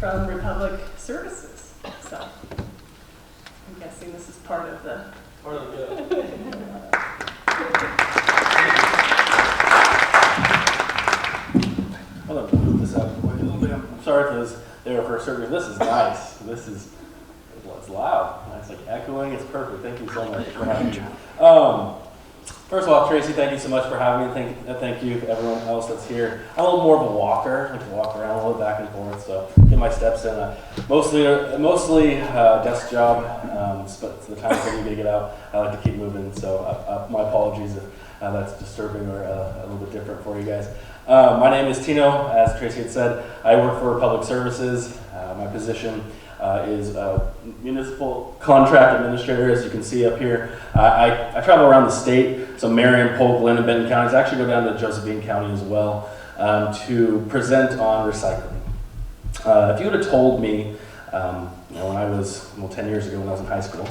from Republic Services. So I'm guessing this is part of the. Part of the I'm going to move this out of the way a little bit. I'm sorry if it was there for a certain. This is nice. This is, it's loud. It's like echoing. It's perfect. Thank you so much for having me. First of all, Tracy, thank you so much for having me. Thank you to everyone else that's here. I'm a little more of a walker. I like to walk around a little back and forth, so get my steps in. Mostly desk job, but the times that you get to get out, I like to keep moving. So my apologies if that's disturbing or a little bit different for you guys. My name is Tino. As Tracy had said, I work for Public Services. My position is municipal contract administrator, as you can see up here. I travel around the state, so Marion, Polk, Linn, and Benton counties. I actually go down to Josephine County as well to present on recycling. If you would have told me, when I was, 10 years ago when I was in high school,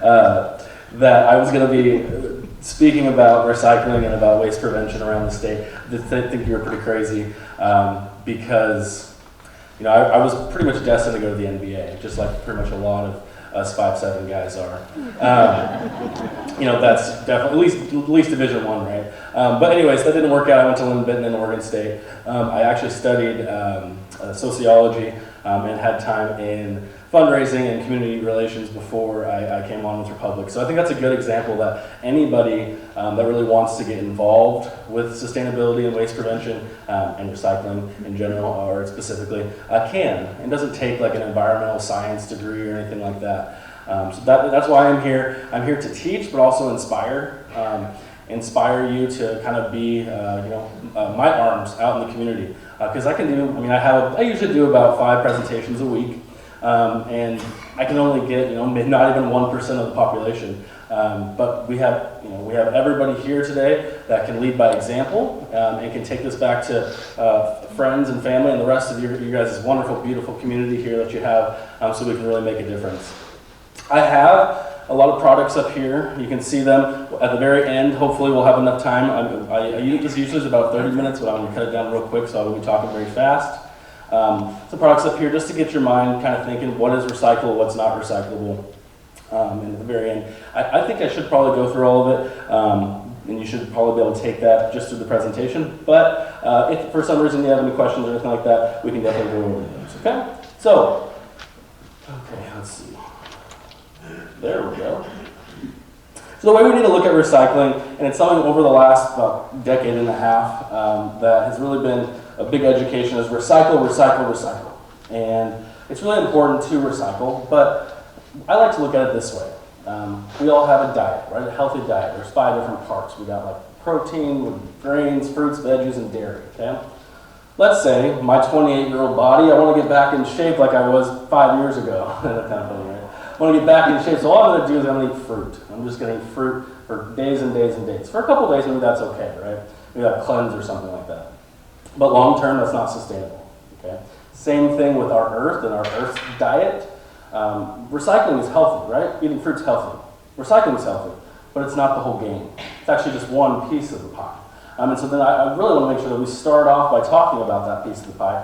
that I was going to be speaking about recycling and about waste prevention around the state, I think you were pretty crazy because I was pretty much destined to go to the NBA, just like pretty much a lot of us 5'7" guys are. That's definitely at least Division I, right? But anyways, that didn't work out. I went to Linn, Benton, and Oregon State. I actually studied sociology and had time in fundraising and community relations before I came on with Republic. So I think that's a good example that anybody that really wants to get involved with sustainability and waste prevention and recycling in general, or specifically, can. It doesn't take like an environmental science degree or anything like that. So that's why I'm here. I'm here to teach, but also inspire you to kind of be, my arms out in the community. Because I usually do about 5 presentations a week. And I can only get, not even 1% of the population. But we have everybody here today that can lead by example and can take this back to friends and family and the rest of your guys' wonderful, beautiful community here that you have, so we can really make a difference. I have a lot of products up here. You can see them at the very end. Hopefully we'll have enough time. This usually is about 30 minutes, but I'm going to cut it down real quick, so I will be talking very fast. Some products up here just to get your mind kind of thinking what is recyclable, what's not recyclable. And at the very end, I think I should probably go through all of it, and you should probably be able to take that just through the presentation. But if for some reason you have any questions or anything like that, we can definitely go over those, okay? So, let's see. There we go. So the way we need to look at recycling, and it's something over the last decade and a half that has really been a big education, is recycle, recycle, recycle. And it's really important to recycle, but I like to look at it this way. We all have a diet, right? A healthy diet. There's 5 different parts. We got like protein, grains, fruits, veggies, and dairy, okay? Let's say my 28-year-old body, I want to get back in shape like I was 5 years ago. That's kind of funny, right? I want to get back in shape, so all I'm going to do is I'm going to eat fruit. I'm just going to eat fruit for days and days and days. For a couple of days, maybe that's okay, right? Maybe that cleanse or something like that. But long term, that's not sustainable, okay? Same thing with our earth and our earth's diet. Recycling is healthy, right? Eating fruit's healthy. Recycling is healthy, but it's not the whole game. It's actually just one piece of the pie. And so then I really want to make sure that we start off by talking about that piece of the pie,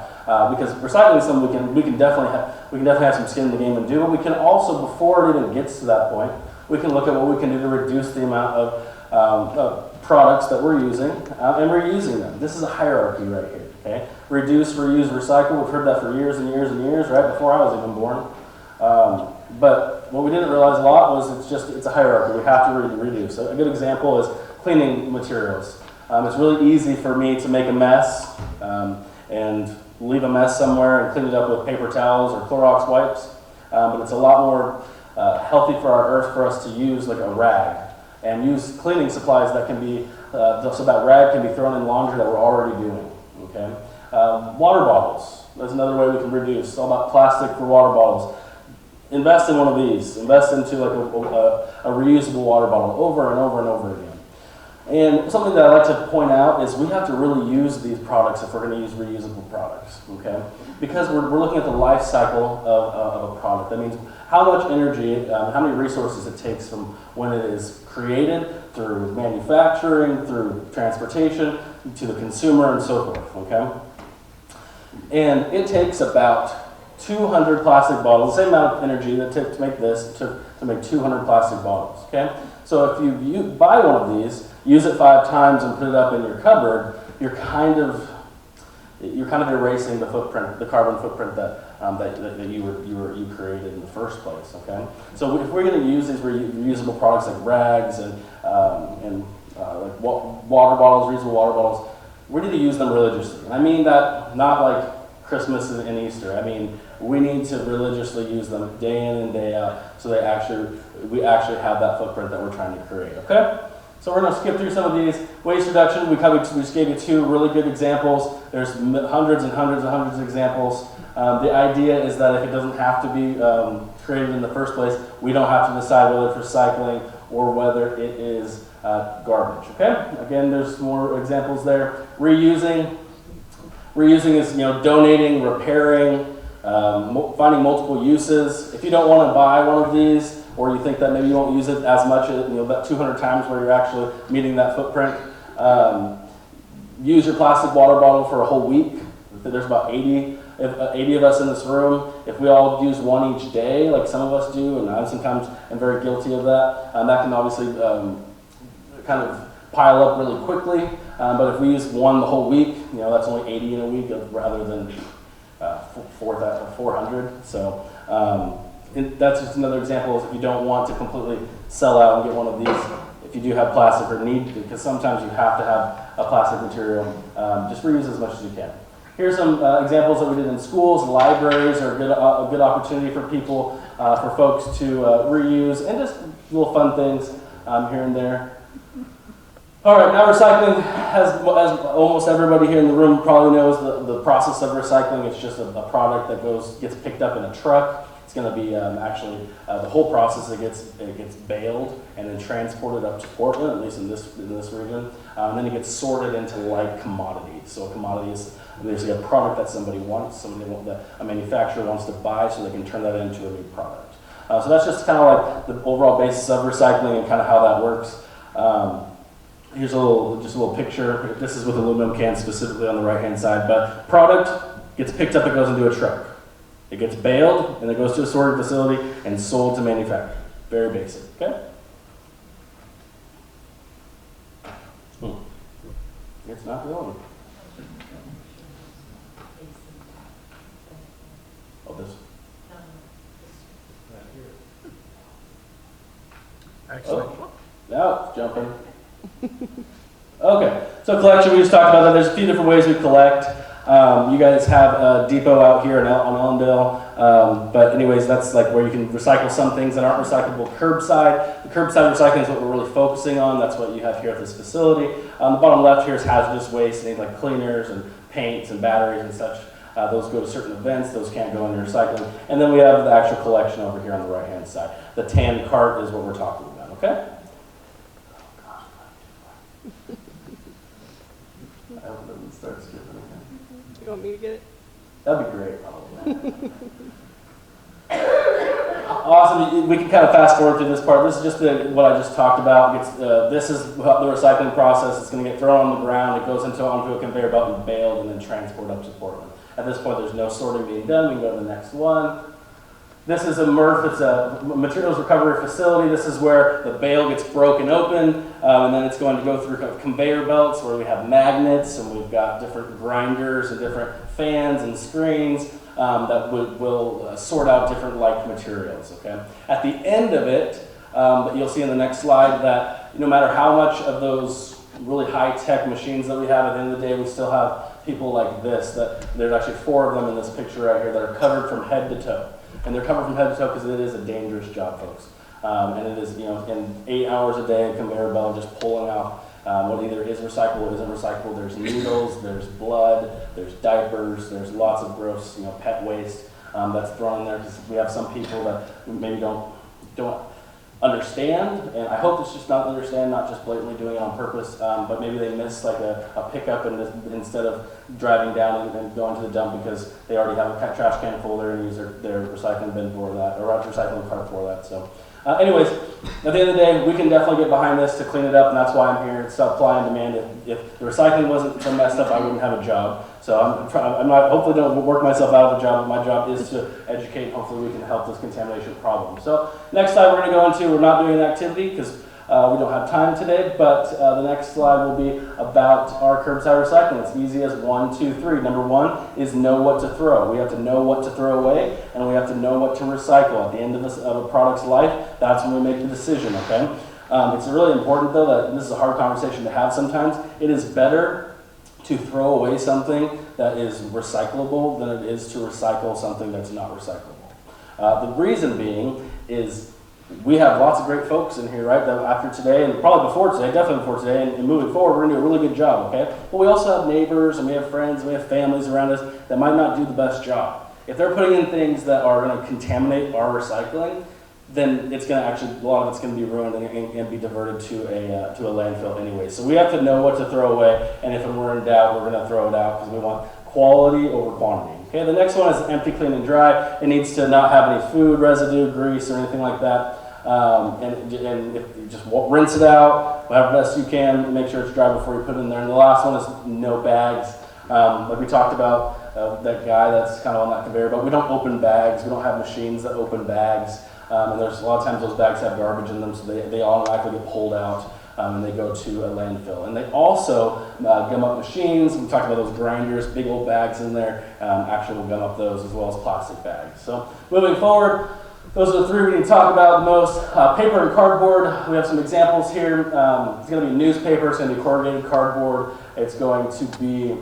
because recycling is something we can definitely have some skin in the game and do. But we can also, before it even gets to that point, we can look at what we can do to reduce the amount of products that we're using and reusing them. This is a hierarchy right here. Okay, reduce, reuse, recycle. We've heard that for years and years and years, right? Before I was even born. But what we didn't realize a lot was it's a hierarchy. We have to reduce. A good example is cleaning materials. It's really easy for me to make a mess and leave a mess somewhere and clean it up with paper towels or Clorox wipes. But it's a lot more healthy for our earth for us to use like a rag and use cleaning supplies that can be, so that rag can be thrown in laundry that we're already doing. Okay, water bottles. That's another way we can reduce. It's all about plastic for water bottles. Invest in one of these. Invest into like a reusable water bottle over and over and over again. And something that I like to point out is we have to really use these products if we're going to use reusable products, okay? Because we're looking at the life cycle of a product. That means how much energy, how many resources it takes from when it is created, through manufacturing, through transportation, to the consumer, and so forth, okay? And it takes about 200 plastic bottles, the same amount of energy that it took to make this, it took to make 200 plastic bottles, okay? So if you buy one of these, use it 5 times and put it up in your cupboard, you're kind of erasing the footprint, the carbon footprint that you created in the first place. Okay, so if we're going to use these reusable products like rags and like water bottles, reusable water bottles, we need to use them religiously. And I mean that not like Christmas and Easter. I mean we need to religiously use them day in and day out, so we actually have that footprint that we're trying to create. Okay. So we're going to skip through some of these. Waste reduction, we just gave you 2 really good examples. There's hundreds and hundreds and hundreds of examples. The idea is that if it doesn't have to be created in the first place, we don't have to decide whether it's recycling or whether it is garbage. Okay? Again, there's more examples there. Reusing is donating, repairing, finding multiple uses. If you don't want to buy one of these, or you think that maybe you won't use it as much, about 200 times where you're actually meeting that footprint. Use your plastic water bottle for a whole week. There's about 80 of us in this room. If we all use one each day, like some of us do, and I sometimes am very guilty of that, that can obviously kind of pile up really quickly. But if we use one the whole week, that's only 80 in a week rather than 400. So. That's just another example. If you don't want to completely sell out and get one of these, if you do have plastic or need to, because sometimes you have to have a plastic material, just reuse as much as you can. Here's some examples that we did in schools. Libraries are a good opportunity for people, for folks to reuse, and just little fun things here and there. All right, now recycling, as almost everybody here in the room probably knows, the process of recycling. It's just a product that gets picked up in a truck. It's going to be actually the whole process. It gets baled and then transported up to Portland, at least in this region, and then it gets sorted into like commodities. So a commodity is basically a product that somebody wants, that a manufacturer wants to buy, so they can turn that into a new product. So that's just kind of like the overall basis of recycling and kind of how that works. Here's a little picture. This is with aluminum cans specifically on the right-hand side, but product gets picked up and goes into a truck. It gets baled, and it goes to a sorting facility and sold to manufacturer. Very basic, okay? It's not going. Oh, this. Actually. Oh, now it's jumping. Okay, so collection, we just talked about that. There's a few different ways we collect. You guys have a depot out here on Ellendale, but anyways, that's like where you can recycle some things that aren't recyclable curbside. The curbside recycling is what we're really focusing on. That's what you have here at this facility. On the bottom left here is hazardous waste, things like cleaners and paints and batteries and such. Those go to certain events. Those can't go into recycling. And then we have the actual collection over here on the right-hand side. The tan cart is what we're talking about, okay? I hope it doesn't start skipping again. You want me to get it? That'd be great, probably. Awesome. We can kind of fast forward through this part. This is just what I just talked about. This is the recycling process. It's going to get thrown on the ground. It goes onto a conveyor belt and baled and then transported up to Portland. At this point, there's no sorting being done. We can go to the next one. This is a MRF. It's a materials recovery facility. This is where the bale gets broken open, and then it's going to go through conveyor belts where we have magnets, and we've got different grinders and different fans and screens that will sort out different like materials. Okay. At the end of it, you'll see in the next slide that no matter how much of those really high-tech machines that we have, at the end of the day, we still have people like this. That there's actually 4 of them in this picture right here that are covered from head to toe. And they're covered from head to toe because it is a dangerous job, folks. And it is, in 8 hours a day, a conveyor belt just pulling out what either is recyclable or isn't recyclable. There's needles, there's blood, there's diapers, there's lots of gross, pet waste that's thrown in there because we have some people that maybe don't understand, and I hope it's just not understand, not just blatantly doing it on purpose, but maybe they miss like a pickup and instead of driving down and going to the dump because they already have a trash can full there and use their recycling bin for that, or recycling cart for that. So Anyways, at the end of the day, we can definitely get behind this to clean it up, and that's why I'm here. It's supply and demand. If the recycling wasn't so messed up, I wouldn't have a job. So I'm not, hopefully don't work myself out of the job. My job is to educate. Hopefully we can help this contamination problem. So next slide we're going to go into, we're not doing an activity because we don't have time today, but the next slide will be about our curbside recycling. It's easy as 1, 2, 3. Number 1 is know what to throw. We have to know what to throw away, and we have to know what to recycle. At the end of a product's life, that's when we make the decision, okay? It's really important, though, that this is a hard conversation to have sometimes. It is better to throw away something that is recyclable than it is to recycle something that's not recyclable. The reason being is we have lots of great folks in here, right, that after today, and probably before today, definitely before today, and moving forward, we're going to do a really good job, okay? But we also have neighbors, and we have friends, and we have families around us that might not do the best job. If they're putting in things that are going to contaminate our recycling, then it's going to actually, a lot of it's going to be ruined and be diverted to a landfill anyway. So we have to know what to throw away, and if we're in doubt, we're going to throw it out because we want quality over quantity. Okay, the next one is empty, clean, and dry. It needs to not have any food residue, grease, or anything like that. And if you just rinse it out, however best you can, make sure it's dry before you put it in there. And the last one is no bags. Like we talked about, that guy that's kind of on that conveyor, but we don't open bags. We don't have machines that open bags. And there's a lot of times those bags have garbage in them, so they automatically get pulled out. And they go to a landfill. And they also gum up machines. We talked about those grinders, big old bags in there. Actually, we'll gum up those as well as plastic bags. So moving forward, those are the 3 we need to talk about the most. Paper and cardboard. We have some examples here. It's going to be newspaper. It's going to be corrugated cardboard. It's going to be,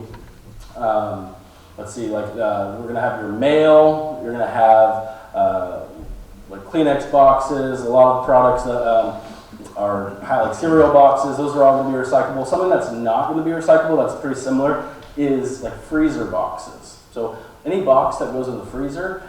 let's see, like we're going to have your mail. You're going to have like Kleenex boxes. A lot of products that are like cereal boxes. Those are all going to be recyclable. Something that's not going to be recyclable, that's pretty similar, is like freezer boxes. So any box that goes in the freezer,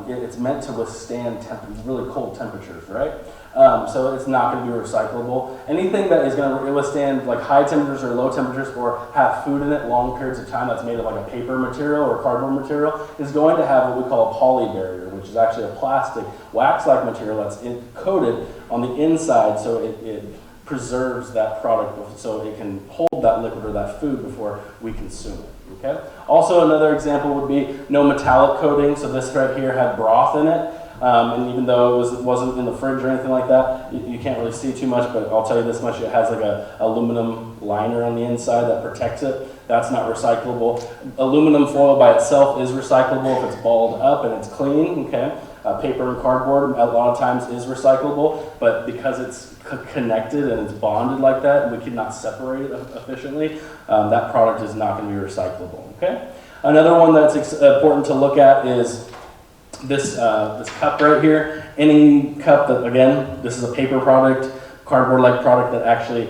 it's meant to withstand really cold temperatures, right? So it's not going to be recyclable. Anything that is going to withstand like high temperatures or low temperatures or have food in it long periods of time that's made of like a paper material or cardboard material is going to have what we call a poly barrier, which is actually a plastic wax-like material that's coated on the inside so it preserves that product so it can hold that liquid or that food before we consume it. Okay. Also, another example would be no metallic coating. So this right here had broth in it. And even though it wasn't in the fridge or anything like that, you can't really see too much, but I'll tell you this much, it has like a aluminum liner on the inside that protects it. That's not recyclable. Aluminum foil by itself is recyclable if it's balled up and it's clean, okay? Paper and cardboard a lot of times is recyclable, but because it's connected and it's bonded like that, we cannot separate it efficiently, that product is not going to be recyclable, okay? Another one that's important to look at is this cup right here. Any cup that, again, this is a paper product, cardboard-like product that actually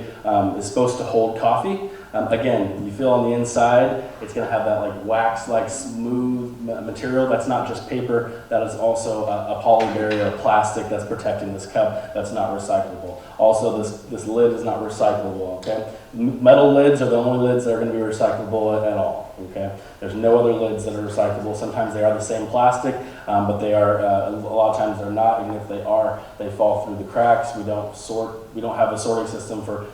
is supposed to hold coffee. Again, you feel on the inside, it's going to have that like wax-like smooth material. That's not just paper, that is also a poly barrier, a plastic that's protecting this cup that's not recyclable. Also, this lid is not recyclable, okay? Metal lids are the only lids that are going to be recyclable at all, okay? There's no other lids that are recyclable. Sometimes they are the same plastic, but they are, a lot of times they're not. Even if they are, they fall through the cracks. We don't have a sorting system for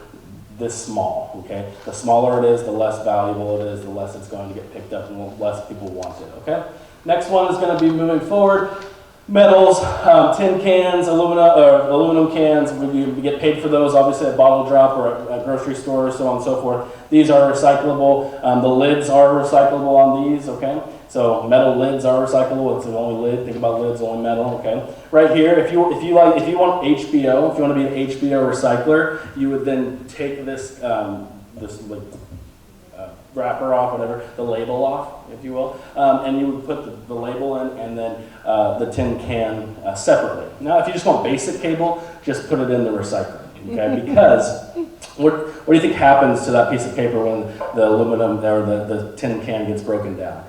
this small, okay? The smaller it is, the less valuable it is, the less it's going to get picked up and the less people want it, okay? Next one is going to be moving forward. Metals, tin cans, aluminum cans, we get paid for those obviously at Bottle Drop or at grocery stores, so on and so forth. These are recyclable. The lids are recyclable on these, okay? So metal lids are recyclable. It's the only lid. Think about lids, only metal, okay? Right here, if you want HBO, if you want to be an HBO recycler, you would then take this wrapper off, whatever, the label off, if you will, and you would put the label in and then the tin can separately. Now, if you just want basic cable, just put it in the recycling, okay? Because what do you think happens to that piece of paper when the aluminum or the tin can gets broken down?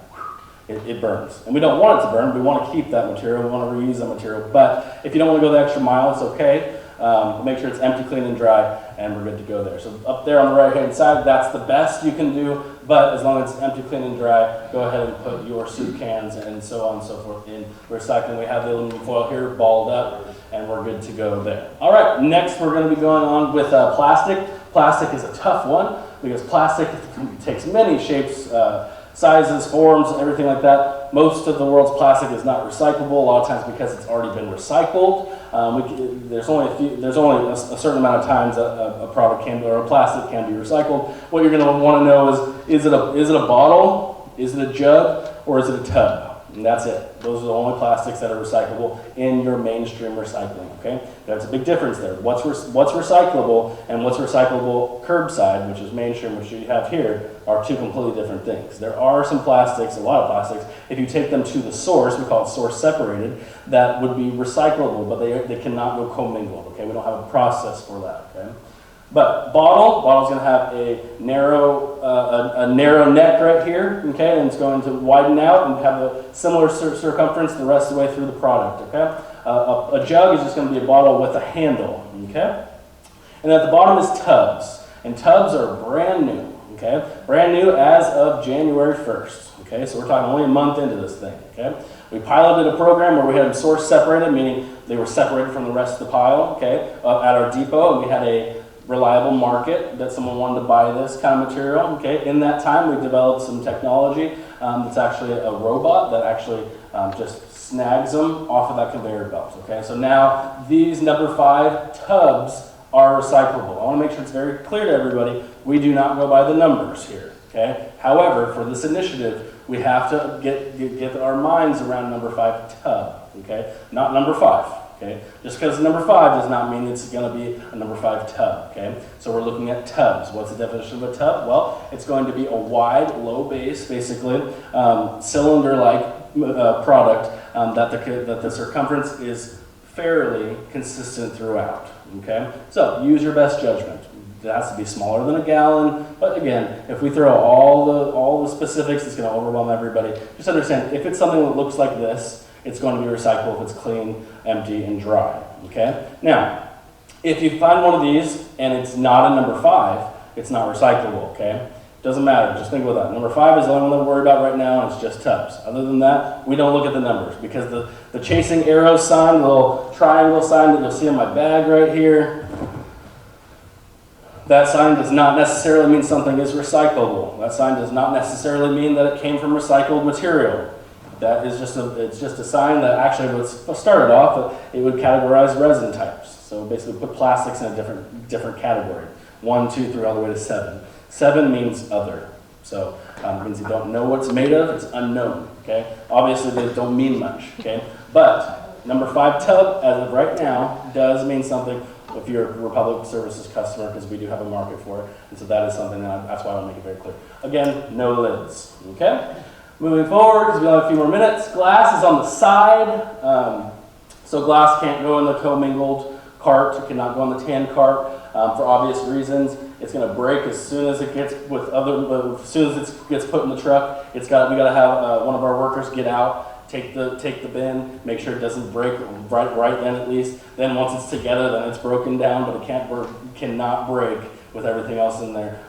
It burns. And we don't want it to burn. We want to keep that material. We want to reuse that material. But if you don't want to go the extra mile, it's okay. Make sure it's empty, clean, and dry, and we're good to go there. So up there on the right-hand side, that's the best you can do, but as long as it's empty, clean, and dry, go ahead and put your soup cans and so on and so forth in recycling. We have the aluminum foil here balled up, and we're good to go there. All right, next we're going to be going on with plastic. Plastic is a tough one because plastic takes many shapes, sizes, forms, everything like that. Most of the world's plastic is not recyclable, a lot of times because it's already been recycled. There's only a certain amount of times a product can, or a plastic can be recycled. What you're going to want to know is it a bottle, is it a jug, or is it a tub? And that's it. Those are the only plastics that are recyclable in your mainstream recycling, okay? That's a big difference there. What's recyclable and what's recyclable curbside, which is mainstream, which you have here, are two completely different things. There are some plastics, a lot of plastics, if you take them to the source, we call it source separated, that would be recyclable, but they cannot go commingled, okay? We don't have a process for that, okay? But bottle's going to have a narrow neck right here, okay, and it's going to widen out and have a similar circumference the rest of the way through the product, okay. A jug is just going to be a bottle with a handle, okay. And at the bottom is tubs, and tubs are brand new, okay, brand new as of January 1st, okay. So we're talking only a month into this thing, okay. We piloted a program where we had them source separated, meaning they were separated from the rest of the pile, okay, at our depot, and we had a reliable market that someone wanted to buy this kind of material, okay. In that time, we developed some technology that's actually a robot that actually just snags them off of that conveyor belt, okay. So now these number 5 tubs are recyclable. I want to make sure it's very clear to everybody, we do not go by the numbers here, okay. However, for this initiative, we have to get our minds around number 5 tub, okay, not number 5. Okay? Just because number 5 does not mean it's going to be a number 5 tub. Okay? So we're looking at tubs. What's the definition of a tub? Well, it's going to be a wide, low base, basically, cylinder-like product that the circumference is fairly consistent throughout. Okay? So use your best judgment. It has to be smaller than a gallon, but again, if we throw all the specifics, it's going to overwhelm everybody. Just understand, if it's something that looks like this, it's going to be recyclable if it's clean, empty, and dry, okay? Now, if you find one of these and it's not a number 5, it's not recyclable, okay? Doesn't matter, just think about that. Number 5 is the only one that we're worried about right now, and it's just tubs. Other than that, we don't look at the numbers, because the chasing arrow sign, the little triangle sign that you'll see on my bag right here, that sign does not necessarily mean something is recyclable. That sign does not necessarily mean that it came from recycled material. That is just a sign that actually was started off, it would categorize resin types. So basically put plastics in a different category. 1, 2, 3, all the way to 7. 7 means other. So it means you don't know what it's made of, it's unknown, okay? Obviously they don't mean much, okay? But number 5 tub, as of right now, does mean something if you're a Republic Services customer, because we do have a market for it. And so that is something that's why I want to make it very clear. Again, no lids, okay? Moving forward, because we only have a few more minutes, glass is on the side. So glass can't go in the commingled cart, it cannot go in the tan cart for obvious reasons. It's going to break as soon as it gets as soon as it gets put in the truck. We got to have one of our workers get out, take the bin, make sure it doesn't break right then at least. Then once it's together, then it's broken down, but it cannot break with everything else in there.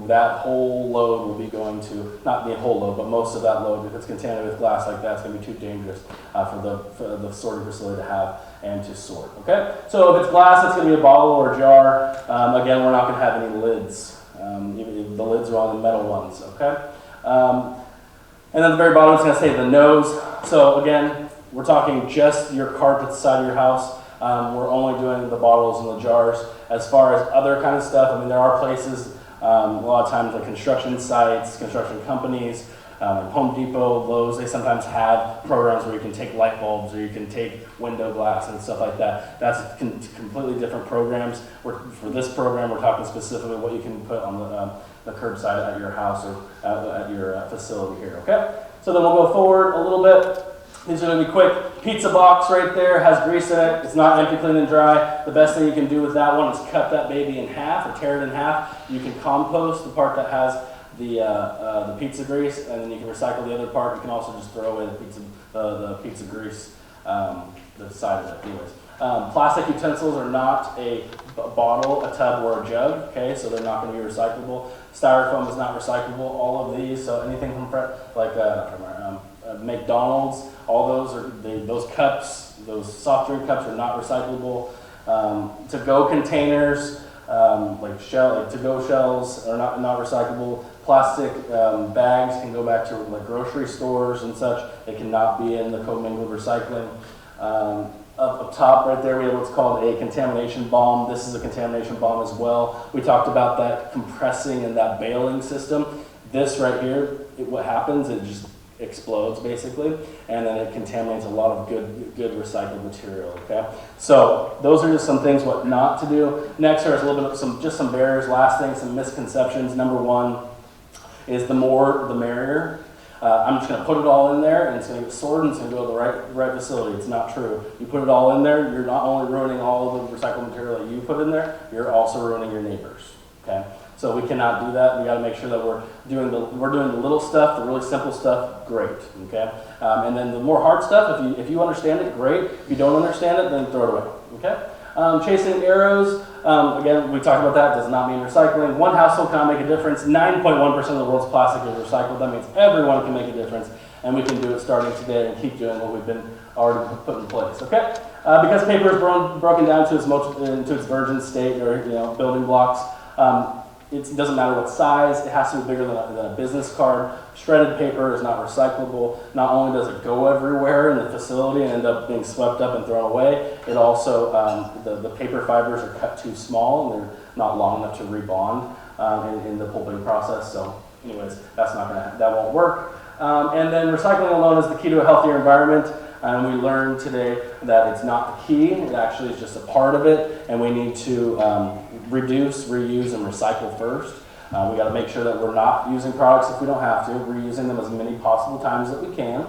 That whole load will be going to, not the whole load, but most of that load, if it's contaminated with glass like that, it's going to be too dangerous for the sorting facility to have and to sort, okay? So if it's glass, it's going to be a bottle or a jar. Again, we're not going to have any lids. The lids are on the metal ones, okay? And then the very bottom is going to say the nose. So again, we're talking just your cart at the side of your house. We're only doing the bottles and the jars. As far as other kind of stuff, I mean, there are places, a lot of times like construction sites, construction companies, Home Depot, Lowe's, they sometimes have programs where you can take light bulbs or you can take window glass and stuff like that. That's completely different programs. For this program, we're talking specifically what you can put on the curbside at your house or at your facility here, okay? So then we'll go forward a little bit. These are going to be quick. Pizza box right there has grease in it. It's not empty, clean, and dry. The best thing you can do with that one is cut that baby in half or tear it in half. You can compost the part that has the pizza grease, and then you can recycle the other part. You can also just throw away the pizza grease, the side of it. Anyways, Plastic utensils are not a bottle, a tub, or a jug, okay, so they're not going to be recyclable. Styrofoam is not recyclable, all of these, so anything from McDonald's, all those cups, those soft drink cups are not recyclable. To-go containers, to-go shells are not recyclable. Plastic bags can go back to like grocery stores and such. They cannot be in the commingled recycling. Up top right there we have what's called a contamination bomb. This is a contamination bomb as well. We talked about that compressing and that baling system. This right here, what happens, it just explodes basically, and then it contaminates a lot of good recycled material, okay? So those are just some things what not to do. Next are a little bit of some barriers. Last thing, some misconceptions. Number one is the more the merrier. I'm just going to put it all in there, and it's going to get sorted, and it's going to go to the right facility. It's not true. You put it all in there, you're not only ruining all of the recycled material that you put in there, you're also ruining your neighbors. Okay, so we cannot do that. We got to make sure that we're doing the little stuff, the really simple stuff. Great. Okay, and then the more hard stuff, if you understand it, great. If you don't understand it, then throw it away. Okay. Chasing arrows, again, we talked about that, does not mean recycling. One household cannot make a difference. 9.1% of the world's plastic is recycled. That means everyone can make a difference, and we can do it starting today and keep doing what we've been already put in place, okay? Because paper is broken down into its virgin state, or building blocks, it doesn't matter what size, it has to be bigger than a business card. Shredded paper is not recyclable. Not only does it go everywhere in the facility and end up being swept up and thrown away, it also, the paper fibers are cut too small and they're not long enough to rebond in the pulping process. So anyways, that won't work. And then recycling alone is the key to a healthier environment. And we learned today that it's not the key, it actually is just a part of it, and we need to reduce, reuse, and recycle first. We got to make sure that we're not using products if we don't have to. We're using them as many possible times that we can.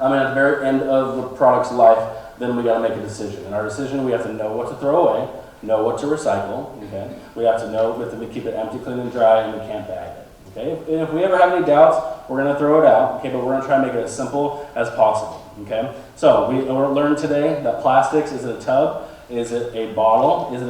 And at the very end of the product's life, then we got to make a decision. In our decision, we have to know what to throw away, know what to recycle. Okay, we have to know that we keep it empty, clean, and dry, and we can't bag it. Okay, if we ever have any doubts, we're going to throw it out. Okay, but we're going to try and make it as simple as possible. Okay, so we learned today that plastics, is it a tub? Is it a bottle? Is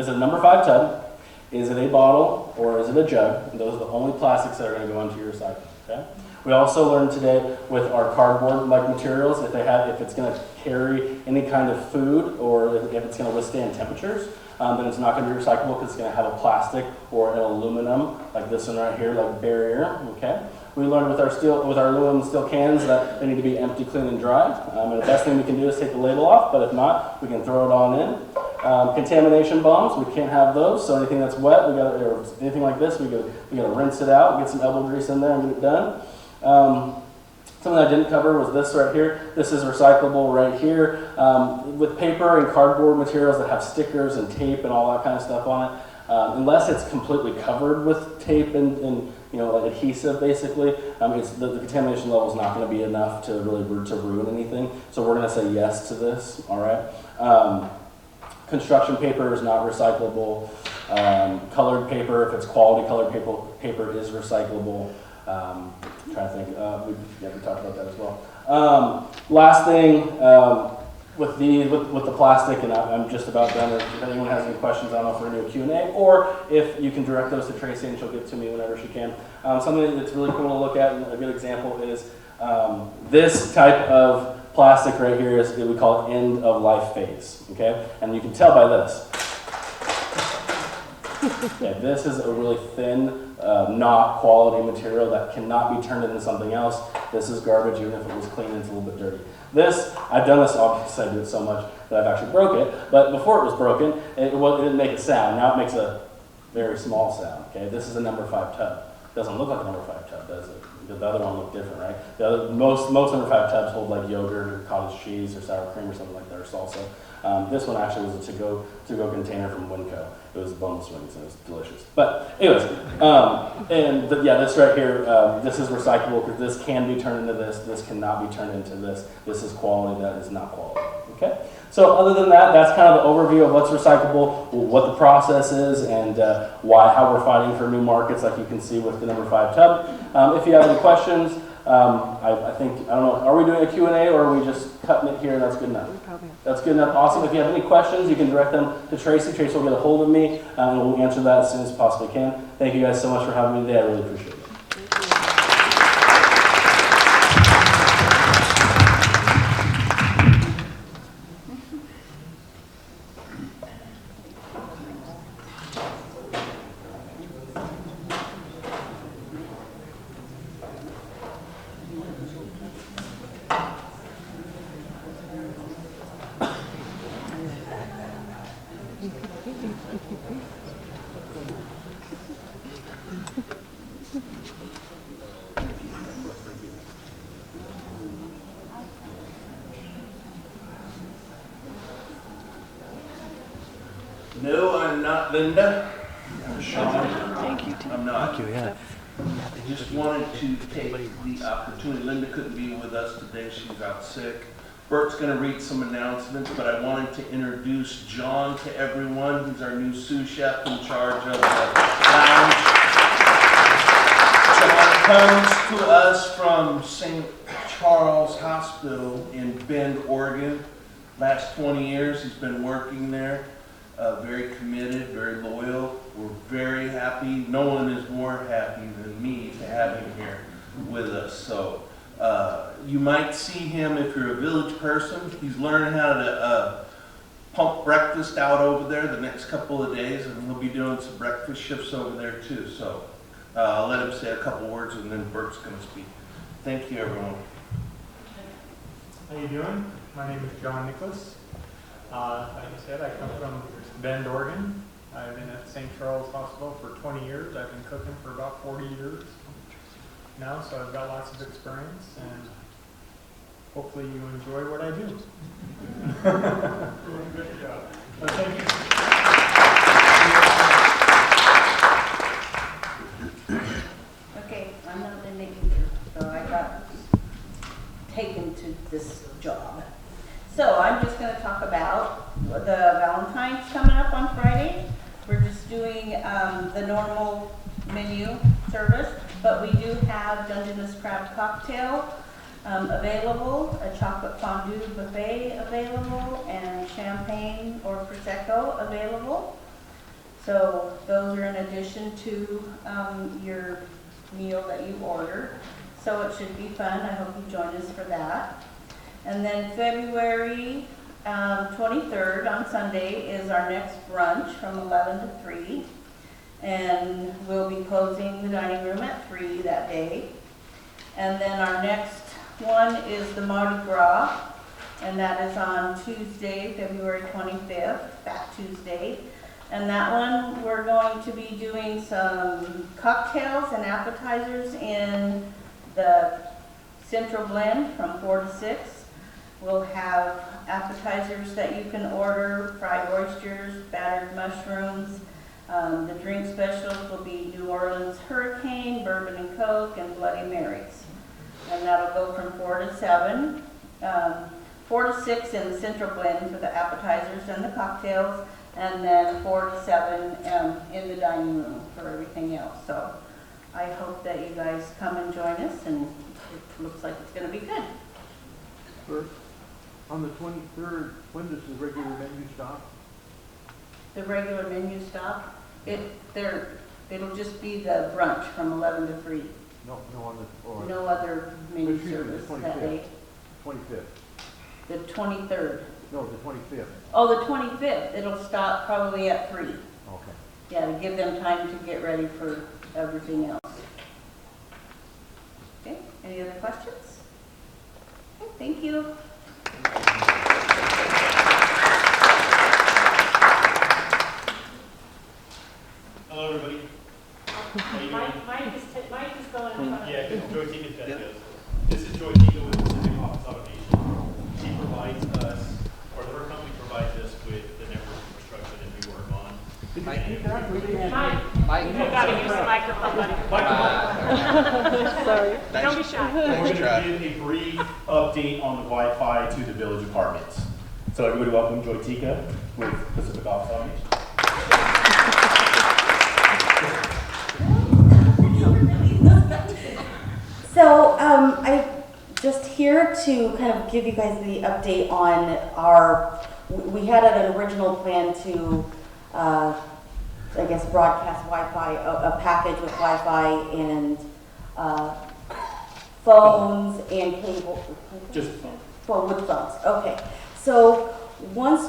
it a number 5 tub? Is it a bottle or is it a jug? And those are the only plastics that are going to go into your recycling. Okay. We also learned today with our cardboard-like materials, if it's going to carry any kind of food or if it's going to withstand temperatures, then it's not going to be recyclable because it's going to have a plastic or an aluminum, like this one right here, like barrier. Okay. We learned with our aluminum steel cans that they need to be empty, clean, and dry. And the best thing we can do is take the label off, but if not, we can throw it on in. Contamination bombs, we can't have those. So anything that's wet, or anything like this, we gotta rinse it out, get some elbow grease in there, and get it done. Something I didn't cover was this right here. This is recyclable right here. With paper and cardboard materials that have stickers and tape and all that kind of stuff on it, unless it's completely covered with tape and like adhesive basically, the contamination level is not going to be enough to really ruin anything. So we're going to say yes to this. All right. Construction paper is not recyclable. Colored paper, if it's quality colored paper is recyclable. I'm trying to think. We talked about that as well. Last thing, with the plastic, and I'm just about done. If anyone has any questions, I don't know if we're going to do a Q&A, or if you can direct those to Tracy and she'll get to me whenever she can. Something that's really cool to look at, and a good example is this type of plastic right here is what we call it end of life phase. Okay, and you can tell by this. Yeah, this is a really thin, not quality material that cannot be turned into something else. This is garbage, even if it was clean, it's a little bit dirty. This, I've done this, obviously I do it so much that I've actually broke it, but before it was broken, it didn't make a sound. Now it makes a very small sound, okay? This is a number 5 tub. It doesn't look like a number 5 tub, does it? The other one looked different, right? Most number 5 tubs hold like yogurt or cottage cheese or sour cream or something like that, or salsa. This one actually was a to-go container from Winco. It was boneless wings and it was delicious. But anyways, this right here, this is recyclable because this can be turned into this. This cannot be turned into this. This is quality, that is not quality. Okay? So other than that, that's kind of the overview of what's recyclable, what the process is, and how we're fighting for new markets, like you can see with the number 5 tub. If you have any questions, I don't know, are we doing a Q&A or are we just cutting it here, and that's good enough. That's good enough. Awesome. If you have any questions, you can direct them to Tracy. Tracy will get a hold of me, and we'll answer that as soon as possibly can. Thank you guys so much for having me today. I really appreciate it. No, I'm not Linda. I'm Sean. Thank you. I'm not. Thank you, yeah. I just wanted to take the opportunity. Linda couldn't be with us today. She's out sick. Bert's going to read some announcements, but I wanted to introduce John to everyone. He's our new sous chef in charge of the lounge. John comes to us from St. Charles Hospital in Bend, Oregon. Last 20 years he's been working there. Very committed, very loyal. We're very happy. No one is more happy than me to have him here with us. So you might see him if you're a village person. He's learning how to pump breakfast out over there the next couple of days, and he'll be doing some breakfast shifts over there too. So I'll let him say a couple words, and then Bert's going to speak. Thank you, everyone. How you doing? My name is John Nicholas. Like I said, I come from Bend, Oregon. I've been at St. Charles Hospital for 20 years. I've been cooking for about 40 years now, so I've got lots of experience, and hopefully you enjoy what I do. Doing a good job. Well, thank you. Okay, I'm not Linda either, so I got taken to this job. So I'm just going to talk about the Valentine's coming up on Friday. We're just doing the normal menu service, but we do have Dungeness Crab Cocktail available, a chocolate fondue buffet available, and champagne or Prosecco available. So those are in addition to your meal that you order. So it should be fun. I hope you join us for that. And then February 23rd on Sunday is our next brunch from 11 to 3. And we'll be closing the dining room at 3 that day. And then our next one is the Mardi Gras, and that is on Tuesday, February 25th, Fat Tuesday. And that one, we're going to be doing some cocktails and appetizers in the Central Blend from 4 to 6. We'll have appetizers that you can order, fried oysters, battered mushrooms. The drink specials will be New Orleans Hurricane, Bourbon and Coke, and Bloody Marys. And that'll go from 4 to 7. 4 to 6 in the Central Blend for the appetizers and the cocktails, and then 4 to 7 in the dining room for everything else. So I hope that you guys come and join us, and it looks like it's going to be good. First, on the 23rd, when does the regular menu stop? The regular menu stop, it'll just be the brunch from 11 to 3. No, on the, or No other menu Excuse me, service the that 25th. day. 25th. The 23rd. No, the 25th. Oh, the 25th, it'll stop probably at 3. Okay. Yeah, to give them time to get ready for everything else. Okay, any other questions? Okay, thank you. Hello, everybody. How you doing? Mike is going in front of Yeah, Joy Tika said this. This is Joy Tika with Pacific Office Automation. She provides us, or her company provides us with the network infrastructure that we work on. Mike, you gotta use the microphone, buddy. Sorry. Don't be shy. And we're going to give a brief update on the Wi-Fi to the village apartments. So everybody welcome Joy Tika with Pacific Office Automation. So I'm just here here to kind of give you guys the update on we had an original plan to, I guess, broadcast Wi-Fi, a package with Wi-Fi and phones and cable. Just phone. Phone with phones, okay. So once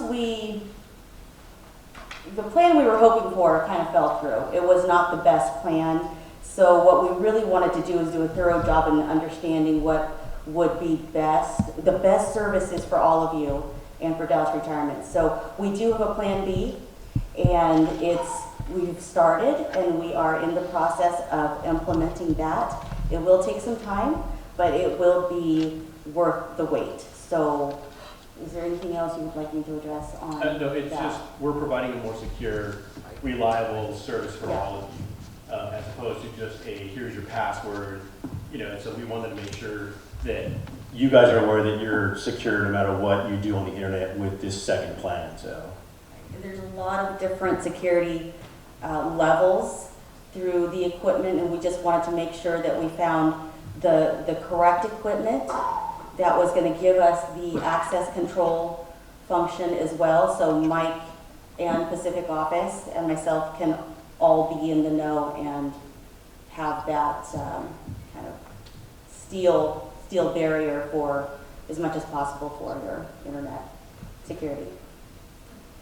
the plan we were hoping for kind of fell through. It was not the best plan. So what we really wanted to do is do a thorough job in understanding what would be best, the best services for all of you and for Dallas Retirement. So we do have a plan B, and we've started and we are in the process of implementing that. It will take some time, but it will be worth the wait. So is there anything else you would like me to address on No, it's that? just, we're providing a more secure, reliable service for Yeah. all of you, as opposed to just a, here's your password, so we wanted to make sure that you guys are aware that you're secure no matter what you do on the internet with this second plan, so. There's a lot of different security levels through the equipment, and we just wanted to make sure that we found the correct equipment that was going to give us the access control function as well. So Mike and Pacific Office and myself can all be in the know and have that kind of steel barrier for as much as possible for your internet security.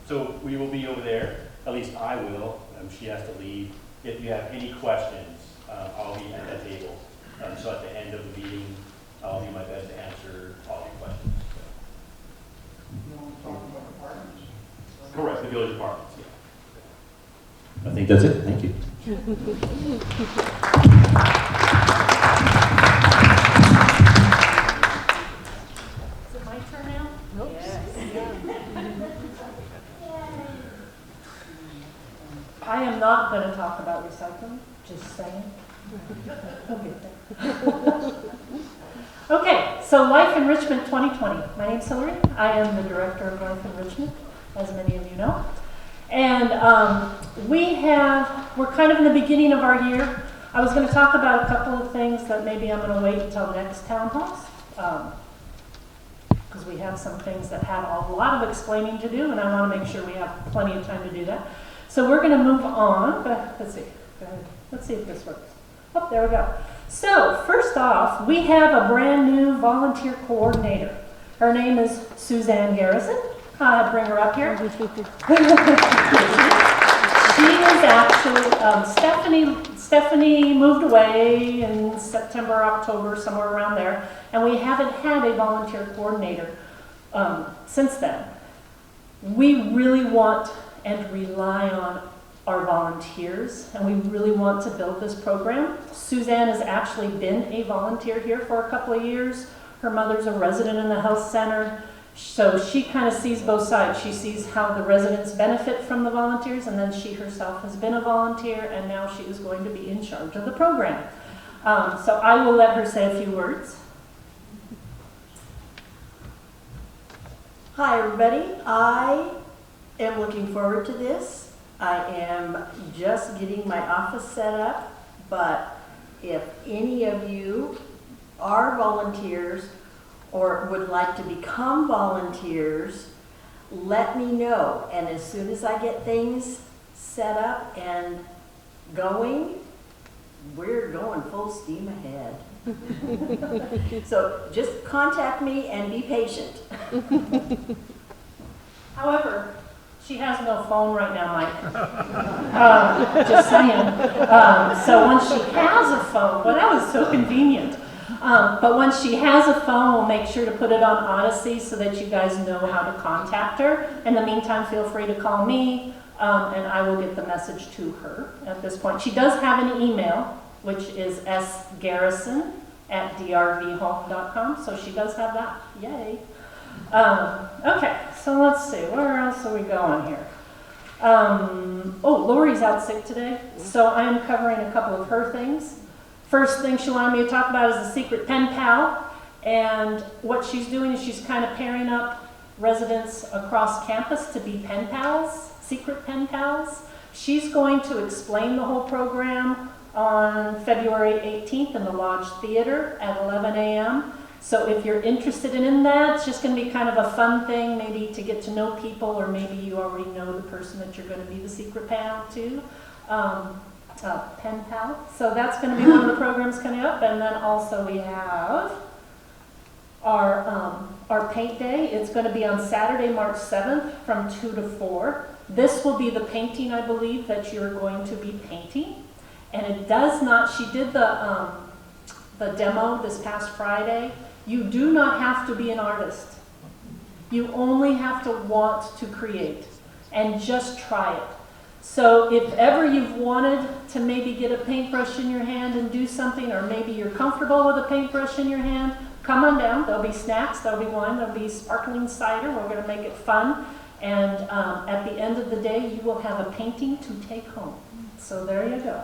So we will be over there, at least I will, she has to leave. If you have any questions, I'll be at that table. So at the end of the meeting, I'll do my best to answer all your questions. Correct, the village apartments, yeah. I think that's it, thank you. Is it my turn now? Nope. I am not going to talk about recycling, just saying. We'll get there. Okay, so Life Enrichment 2020. My name's Hillary. I am the Director of Life Enrichment, as many of you know. And we're kind of in the beginning of our year. I was going to talk about a couple of things that maybe I'm going to wait until next town halls. Because we have some things that have a lot of explaining to do, and I want to make sure we have plenty of time to do that. So we're going to move on. Let's see. Let's see if this works. Oh, there we go. So first off, we have a brand new volunteer coordinator. Her name is Suzanne Garrison. I'll bring her up here. She is actually, Stephanie moved away in September, October, somewhere around there, and we haven't had a volunteer coordinator since then. We really want and rely on our volunteers, and we really want to build this program. Suzanne has actually been a volunteer here for a couple of years. Her mother's a resident in the health center, so she kind of sees both sides. She sees how the residents benefit from the volunteers, and then she herself has been a volunteer, and now she is going to be in charge of the program. So I will let her say a few words. Hi everybody, I am looking forward to this. I am just getting my office set up, but if any of you are volunteers or would like to become volunteers, let me know. And as soon as I get things set up and going, we're going full steam ahead. So just contact me and be patient. However, she has no phone right now, Mike. Just saying. So once she has a phone, well, that was so convenient. But once she has a phone, we'll make sure to put it on Odyssey so that you guys know how to contact her. In the meantime, feel free to call me, and I will get the message to her at this point. She does have an email, which is sgarrison@drvhome.com, so she does have that. Yay. Okay, so let's see, where else are we going here? Lori's out sick today, so I am covering a couple of her things. First thing she wanted me to talk about is the secret pen pal, and what she's doing is she's kind of pairing up residents across campus to be pen pals, secret pen pals. She's going to explain the whole program on February 18th in the Lodge Theater at 11 a.m. So if you're interested in that, it's just going to be kind of a fun thing, maybe to get to know people, or maybe you already know the person that you're going to be the secret pal to, pen pal. So that's going to be one of the programs coming up. And then also we have our paint day. It's going to be on Saturday, March 7th from 2 to 4. This will be the painting, I believe, that you're going to be painting. And it does not, she did the demo this past Friday. You do not have to be an artist. You only have to want to create and just try it. So if ever you've wanted to maybe get a paintbrush in your hand and do something, or maybe you're comfortable with a paintbrush in your hand, come on down. There'll be snacks, there'll be wine, there'll be sparkling cider. We're going to make it fun. And at the end of the day, you will have a painting to take home. So there you go.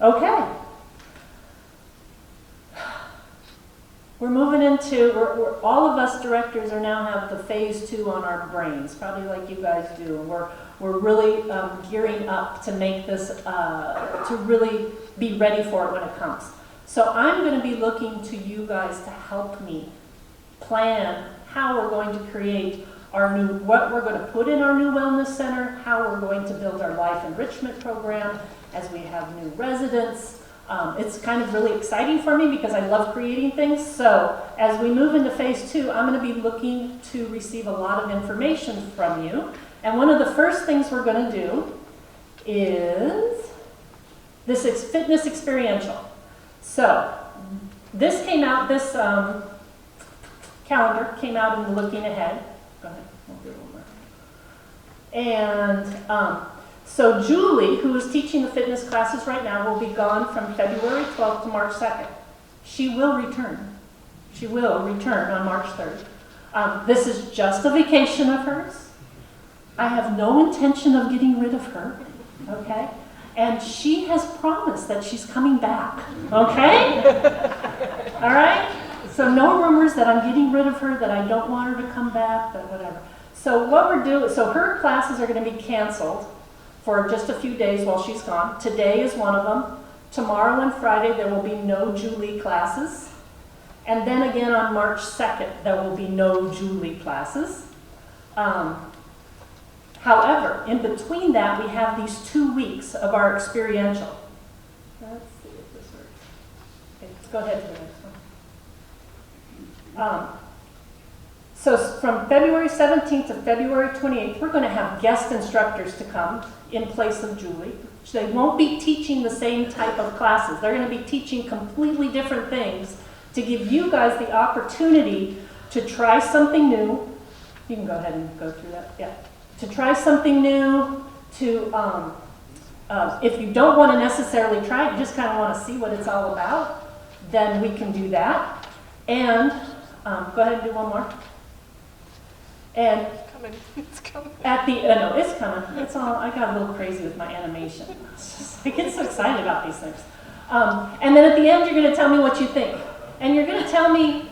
Okay. We're moving into, all of us directors are now have the phase 2 on our brains, probably like you guys do. And we're really gearing up to make this, to really be ready for it when it comes. So I'm going to be looking to you guys to help me plan how we're going to create our new, what we're going to put in our new wellness center, how we're going to build our life enrichment program as we have new residents. It's kind of really exciting for me because I love creating things. So as we move into phase 2, I'm going to be looking to receive a lot of information from you. And one of the first things we're going to do is this fitness experiential. So this came out, this calendar came out in the looking ahead. Go ahead. We'll do a little more. And so Julie, who is teaching the fitness classes right now, will be gone from February 12th to March 2nd. She will return. She will return on March 3rd. This is just a vacation of hers. I have no intention of getting rid of her, okay? And she has promised that she's coming back, okay? All right? So no rumors that I'm getting rid of her, that I don't want her to come back, but whatever. So what we're doing, so her classes are going to be canceled for just a few days while she's gone. Today is one of them. Tomorrow and Friday there will be no Julie classes. And then again on March 2nd there will be no Julie classes. However, in between that we have these 2 weeks of our experiential. Let's see if this works. Okay, let's go ahead to the next one. So from February 17th to February 28th, we're going to have guest instructors to come in place of Julie. They won't be teaching the same type of classes. They're going to be teaching completely different things to give you guys the opportunity to try something new. You can go ahead and go through that. Yeah. To try something new, to, if you don't want to necessarily try it, you just kind of want to see what it's all about, then we can do that. And go ahead and do one more. And It's coming. at the, no, it's coming. It's all, I got a little crazy with my animation. It's just, I get so excited about these things. And then at the end, you're going to tell me what you think. And you're going to tell me,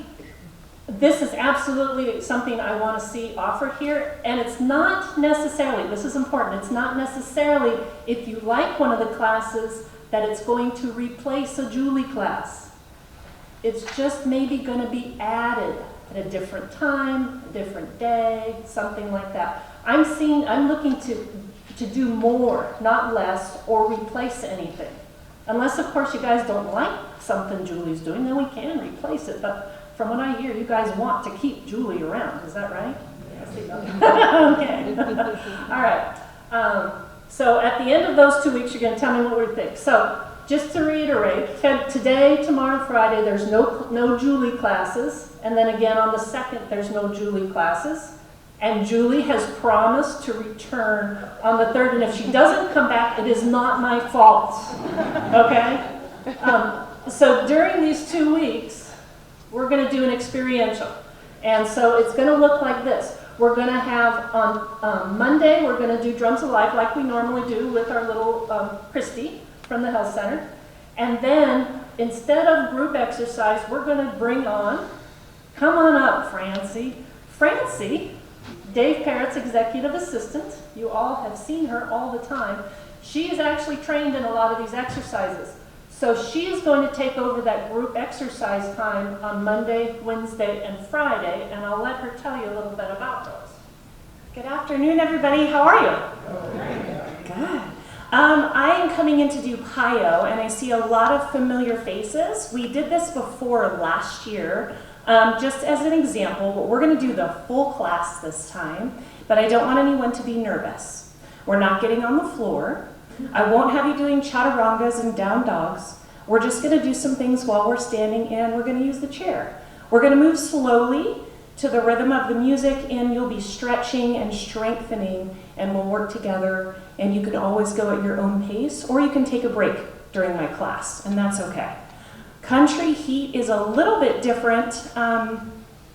this is absolutely something I want to see offered here. And it's not necessarily, this is important, it's not necessarily if you like one of the classes that it's going to replace a Julie class. It's just maybe going to be added at a different time, a different day, something like that. I'm looking to do more, not less, or replace anything. Unless, of course, you guys don't like something Julie's doing, then we can replace it. But from what I hear, you guys want to keep Julie around. Is that right? Okay. All right. So at the end of those 2 weeks, you're going to tell me what we think. So just to reiterate, today, tomorrow, Friday, there's no Julie classes. And then again on the 2nd, there's no Julie classes. And Julie has promised to return on the 3rd. And if she doesn't come back, it is not my fault. Okay? So during these 2 weeks, we're going to do an experiential. And so it's going to look like this. We're going to have on Monday, we're going to do Drums Alive like we normally do with our little Christy from the health center. And then instead of group exercise, we're going to bring on, come on up, Francie. Francie, Dave Parrott's executive assistant. You all have seen her all the time. She is actually trained in a lot of these exercises. So she is going to take over that group exercise time on Monday, Wednesday, and Friday, and I'll let her tell you a little bit about those. Good afternoon, everybody. How are you? Good. I am coming in to do PIO, and I see a lot of familiar faces. We did this before last year, just as an example, but we're going to do the full class this time, but I don't want anyone to be nervous. We're not getting on the floor. I won't have you doing chaturangas and down dogs. We're just going to do some things while we're standing, and we're going to use the chair. We're going to move slowly to the rhythm of the music, and you'll be stretching and strengthening, and we'll work together, and you can always go at your own pace, or you can take a break during my class, and that's okay. Country Heat is a little bit different.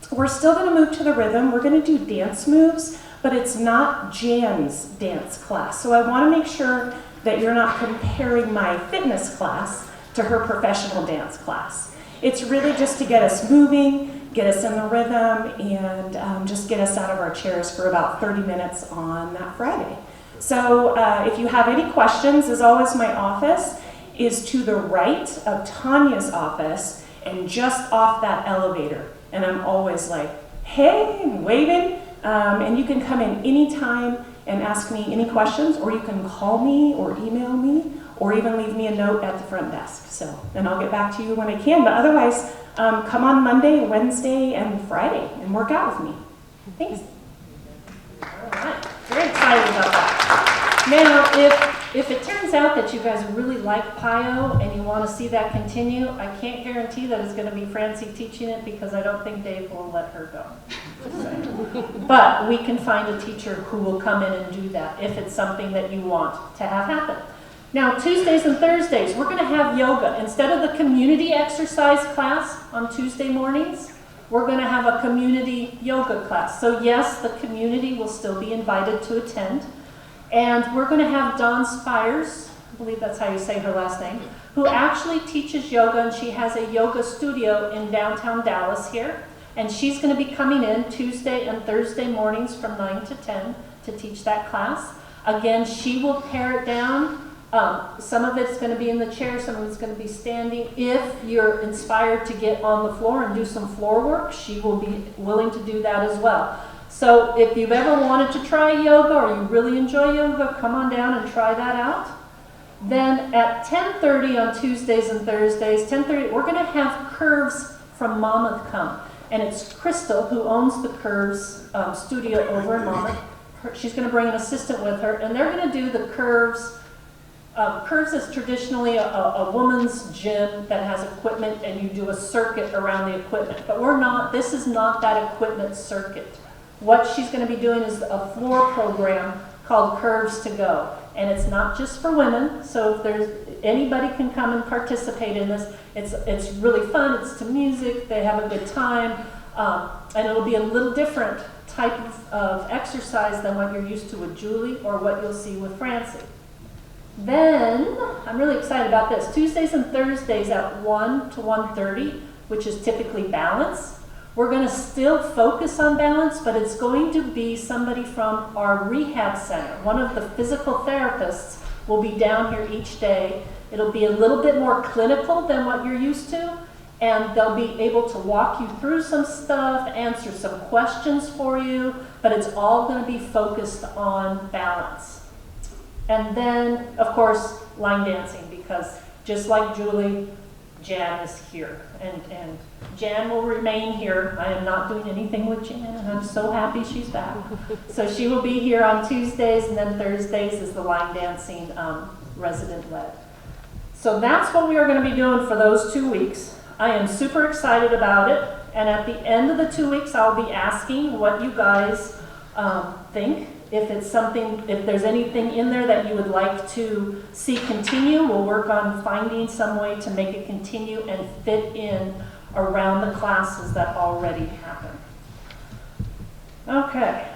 We're still going to move to the rhythm. We're going to do dance moves, but it's not Jan's dance class. So I want to make sure that you're not comparing my fitness class to her professional dance class. It's really just to get us moving, get us in the rhythm, and just get us out of our chairs for about 30 minutes on that Friday. So if you have any questions, as always, my office is to the right of Tanya's office and just off that elevator. And I'm always like, hey, and waving. And you can come in anytime and ask me any questions, or you can call me or email me, or even leave me a note at the front desk. So, and I'll get back to you when I can. But otherwise, come on Monday, Wednesday, and Friday and work out with me. Thanks. All right. Very excited about that. Now, if it turns out that you guys really like PIO and you want to see that continue, I can't guarantee that it's going to be Francie teaching it because I don't think Dave will let her go. But we can find a teacher who will come in and do that if it's something that you want to have happen. Now, Tuesdays and Thursdays, we're going to have yoga. Instead of the community exercise class on Tuesday mornings, we're going to have a community yoga class. So yes, the community will still be invited to attend. And we're going to have Dawn Spires, I believe that's how you say her last name, who actually teaches yoga, and she has a yoga studio in downtown Dallas here. And she's going to be coming in Tuesday and Thursday mornings from 9 to 10 to teach that class. Again, she will pare it down. Some of it's going to be in the chair, some of it's going to be standing. If you're inspired to get on the floor and do some floor work, she will be willing to do that as well. So if you've ever wanted to try yoga or you really enjoy yoga, come on down and try that out. Then at 10:30 on Tuesdays and Thursdays, 10:30, we're going to have Curves from Monmouth come. And it's Crystal who owns the Curves studio over in Monmouth. She's going to bring an assistant with her, and they're going to do the Curves. Curves is traditionally a woman's gym that has equipment, and you do a circuit around the equipment. But this is not that equipment circuit. What she's going to be doing is a floor program called Curves to Go. And it's not just for women, so if there's anybody can come and participate in this. It's really fun, it's to music, they have a good time, and it'll be a little different type of exercise than what you're used to with Julie or what you'll see with Francie. Then, I'm really excited about this, Tuesdays and Thursdays at 1 to 1:30, which is typically balance. We're going to still focus on balance, but it's going to be somebody from our rehab center. One of the physical therapists will be down here each day. It'll be a little bit more clinical than what you're used to, and they'll be able to walk you through some stuff, answer some questions for you, but it's all going to be focused on balance. And then, of course, line dancing, because just like Julie, Jan is here, and Jan will remain here. I am not doing anything with Jan, and I'm so happy she's back. So she will be here on Tuesdays, and then Thursdays is the line dancing resident-led. So that's what we are going to be doing for those 2 weeks. I am super excited about it, and at the end of the 2 weeks, I'll be asking what you guys think. If it's something, if there's anything in there that you would like to see continue, we'll work on finding some way to make it continue and fit in around the classes that already happen. Okay,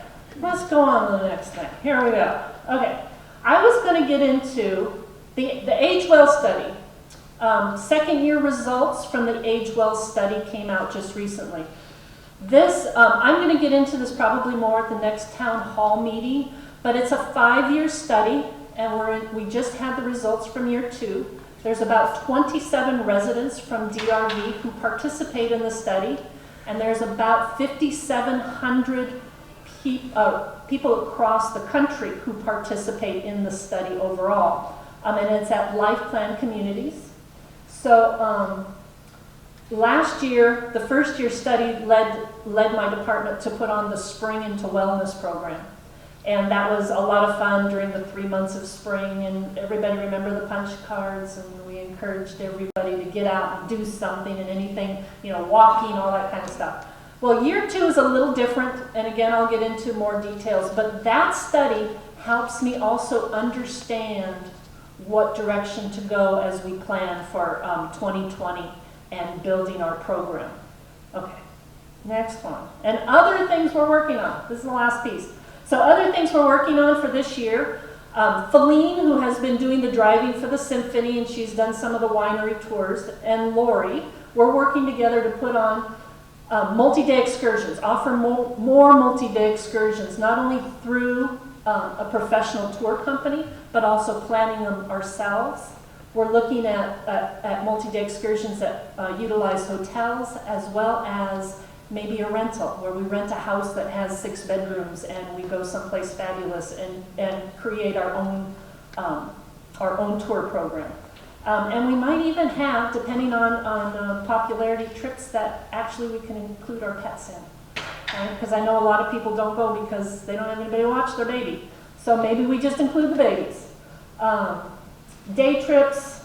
let's go on to the next thing. Here we go. Okay, I was going to get into the Age Well study. Second year results from the Age Well study came out just recently. This, I'm going to get into this probably more at the next town hall meeting, but it's a 5-year study, and we just had the results from year 2. There's about 27 residents from DRV who participate in the study, and there's about 5,700 people across the country who participate in the study overall. And it's at Life Plan Communities. So last year, the first year study led my department to put on the Spring into Wellness program. And that was a lot of fun during the 3 months of spring, and everybody remember the punch cards, and we encouraged everybody to get out and do something and anything, walking, all that kind of stuff. Well, year 2 is a little different, and again, I'll get into more details, but that study helps me also understand what direction to go as we plan for 2020 and building our program. Okay, next one. And other things we're working on. This is the last piece. So other things we're working on for this year, Feline, who has been doing the driving for the symphony, and she's done some of the winery tours, and Lori, we're working together to put on multi-day excursions, offer more multi-day excursions, not only through a professional tour company, but also planning them ourselves. We're looking at multi-day excursions that utilize hotels, as well as maybe a rental, where we rent a house that has 6 bedrooms and we go someplace fabulous and create our own tour program. And we might even have, depending on popularity, trips that actually we can include our pets in. Because I know a lot of people don't go because they don't have anybody to watch their baby. So maybe we just include the babies. Day trips,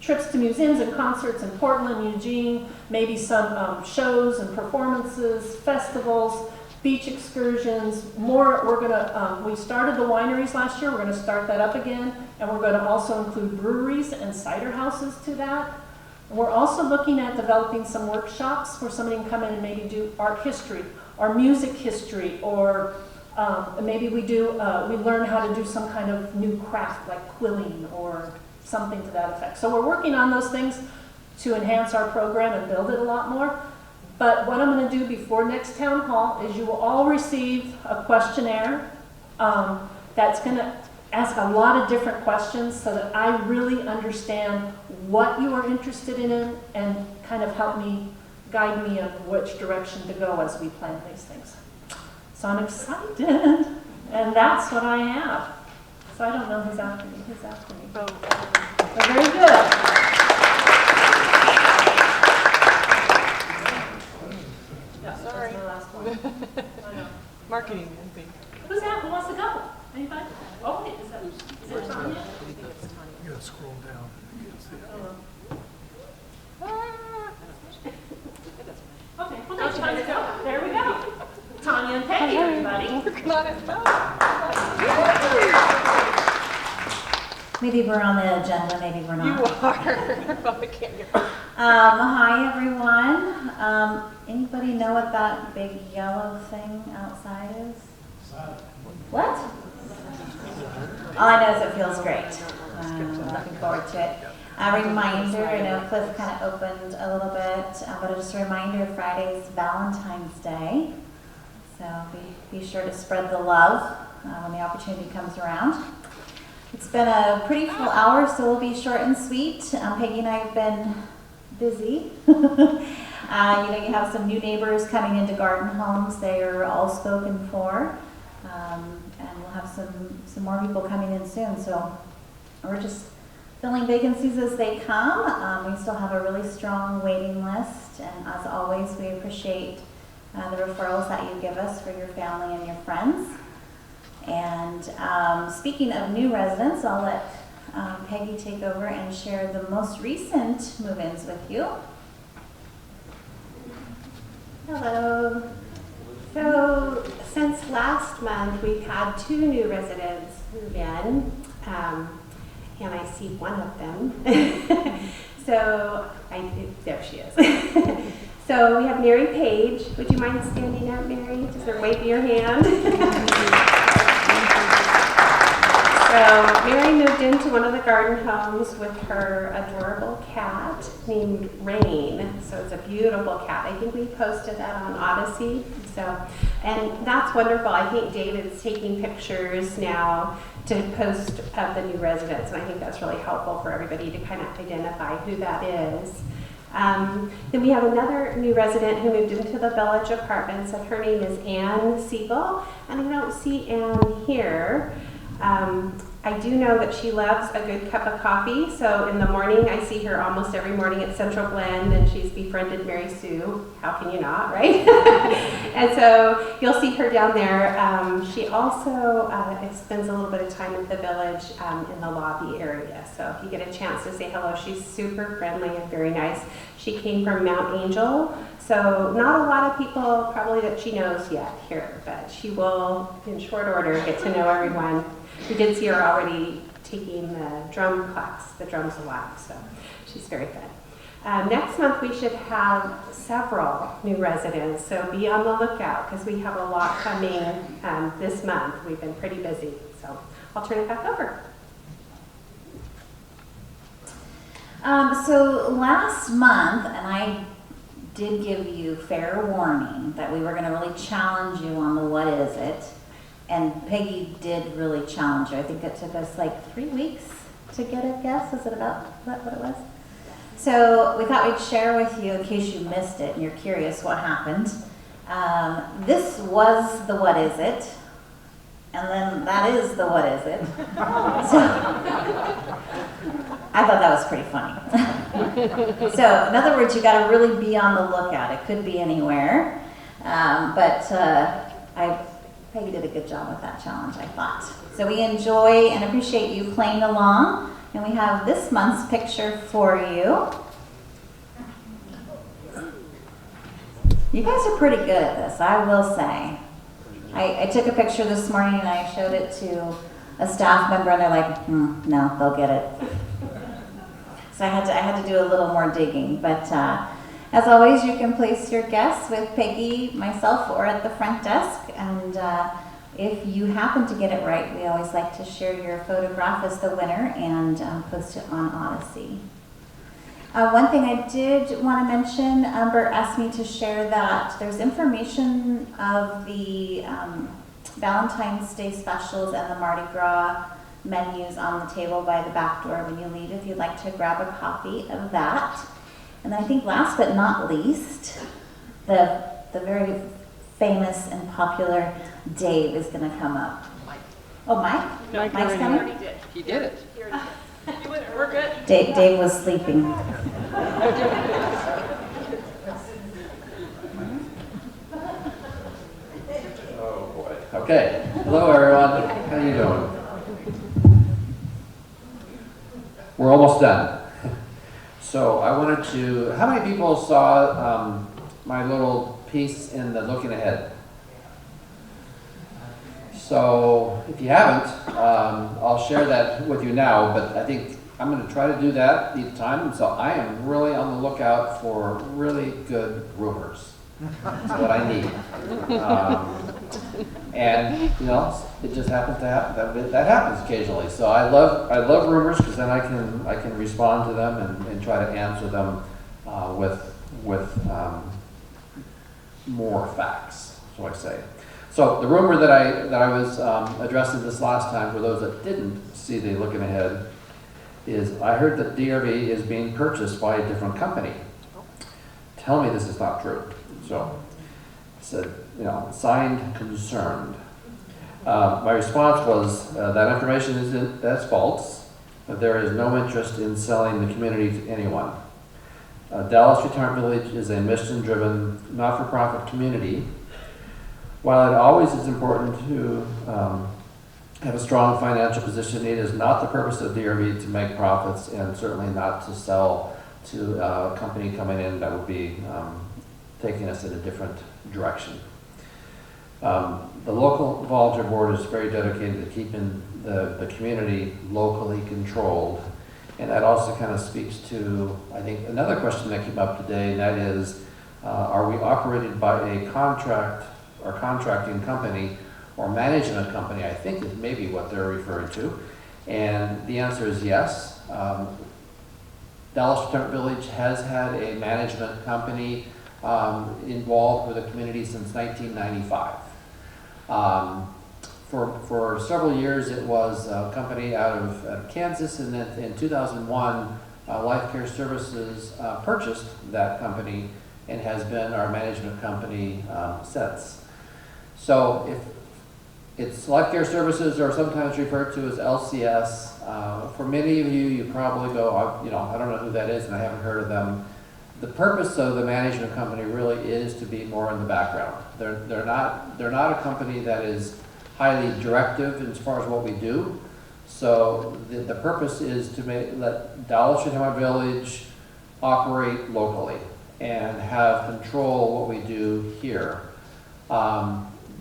trips to museums and concerts in Portland, Eugene, maybe some shows and performances, festivals, beach excursions, more. We're gonna, we started the wineries last year, we're gonna start that up again, and we're gonna also include breweries and cider houses to that. And we're also looking at developing some workshops where somebody can come in and maybe do art history, or music history, or maybe we learn how to do some kind of new craft like quilling or something to that effect. So we're working on those things to enhance our program and build it a lot more. But what I'm going to do before next town hall is you will all receive a questionnaire that's going to ask a lot of different questions so that I really understand what you are interested in and kind of help me, guide me in which direction to go as we plan these things. So I'm excited, and that's what I have. So I don't know who's after me. Who's after me? But very good. Yeah, sorry. That's my last one. I know. Marketing, I think. Who's that? Who wants to go? Anybody? Oh, wait, is it Tanya? You gotta scroll down. Okay, well, now Tanya go. There we go. Tanya and Peggy, everybody. Working on it now. Maybe we're on the agenda, maybe we're not. You are. Well, I can't get Hi, everyone. Anybody know what that big yellow thing outside is? What? All I know is it feels great. I'm looking forward to it. A reminder, I know Cliff kind of opened a little bit, but just a reminder, Friday's Valentine's Day. So be sure to spread the love when the opportunity comes around. It's been a pretty full hour, so we'll be short and sweet. Peggy and I have been busy. You have some new neighbors coming into Garden Homes. They are all spoken for. And we'll have some more people coming in soon. So we're just filling vacancies as they come. We still have a really strong waiting list. And as always, we appreciate the referrals that you give us for your family and your friends. And speaking of new residents, I'll let Peggy take over and share the most recent move-ins with you. Hello. So since last month, we've had 2 new residents move in, and I see one of them. So there she is. So we have Mary Page. Would you mind standing up, Mary? Just wave your hand. So Mary moved into one of the garden homes with her adorable cat named Rain. So it's a beautiful cat. I think we posted that on Odyssey. So, and that's wonderful. I think David's taking pictures now to post of the new residents, and I think that's really helpful for everybody to kind of identify who that is. Then we have another new resident who moved into the Village Apartments, and her name is Ann Siegel, and I don't see Ann here. I do know that she loves a good cup of coffee, so in the morning I see her almost every morning at Central Blend, and she's befriended Mary Sue. How can you not, right? And so you'll see her down there. She also spends a little bit of time at the Village in the lobby area, so if you get a chance to say hello, she's super friendly and very nice. She came from Mount Angel, so not a lot of people probably that she knows yet here, but she will, in short order, get to know everyone. We did see her already taking the drum class, the drums alive, so she's very good. Next month we should have several new residents, so be on the lookout because we have a lot coming this month. We've been pretty busy, so I'll turn it back over. So last month, and I did give you fair warning that we were going to really challenge you on the what is it. And Peggy did really challenge you. I think it took us like 3 weeks to get a guess. Is it about what it was? So we thought we'd share with you in case you missed it and you're curious what happened. This was the what is it. And then that is the what is it. So I thought that was pretty funny. So in other words, you got to really be on the lookout. It could be anywhere. Peggy did a good job with that challenge, I thought. So we enjoy and appreciate you playing along. And we have this month's picture for you. You guys are pretty good at this, I will say. I took a picture this morning and I showed it to a staff member and they're like, no, they'll get it. So I had to do a little more digging. But as always, you can place your guess with Peggy, myself, or at the front desk. And if you happen to get it right, we always like to share your photograph as the winner and post it on Odyssey. One thing I did want to mention, Bert asked me to share that there's information of the Valentine's Day specials and the Mardi Gras menus on the table by the back door when you leave if you'd like to grab a copy of that. And I think last but not least, the very famous and popular Dave is going to come up. Oh, Mike? No, Mike's coming? He did it. We're good. Dave was sleeping. Oh boy. Okay. Hello everyone. How you doing? We're almost done. So I wanted to. How many people saw my little piece in the Looking Ahead? So if you haven't, I'll share that with you now, but I think I'm going to try to do that each time. So I am really on the lookout for really good rumors. That's what I need. And you know, it just happens to happen. That happens occasionally. So I love rumors because then I can respond to them and try to answer them with more facts, so I say. So the rumor that I was addressing this last time, for those that didn't see the Looking Ahead, is I heard that DRV is being purchased by a different company. Tell me this is not true. So I said, you know, signed concerned. My response was that information that's false. But there is no interest in selling the community to anyone. Dallas Retirement Village is a mission-driven, not-for-profit community. While it always is important to have a strong financial position, it is not the purpose of DRV to make profits and certainly not to sell to a company coming in that would be taking us in a different direction. The local volunteer board is very dedicated to keeping the community locally controlled. And that also kind of speaks to, I think, another question that came up today, and that is, are we operated by a contract or contracting company or management company, I think is maybe what they're referring to. And the answer is yes. Dallas Fraternal Village has had a management company involved with the community since 1995. For several years, it was a company out of Kansas, and then in 2001, Life Care Services purchased that company and has been our management company since. So if it's Life Care Services, or sometimes referred to as LCS. For many of you, you probably go, I don't know who that is, and I haven't heard of them. The purpose of the management company really is to be more in the background. They're not a company that is highly directive as far as what we do. So the purpose is to let Dallas Fraternal Village operate locally and have control what we do here.